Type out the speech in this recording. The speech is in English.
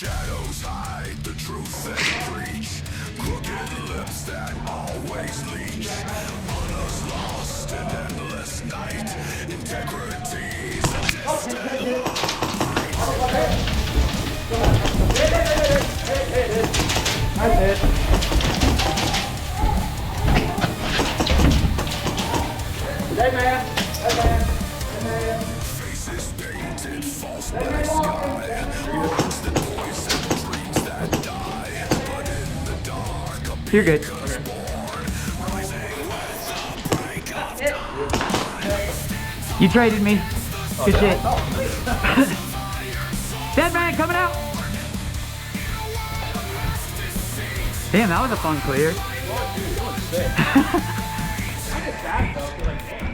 Shadows hide the truth they preach. Crooked lips that always leech on us, lost in endless night. Integrity's a distant That's it. Hey man. Hey man. Hey man. faces painted false by the sky. Words that poison dreams that die. But in the dark, a You're good. beacon is born, rising with the break of dawn. You traded me. Good shit. Dead man coming out. Damn, that was a fun clear. I did that though. Like, damn.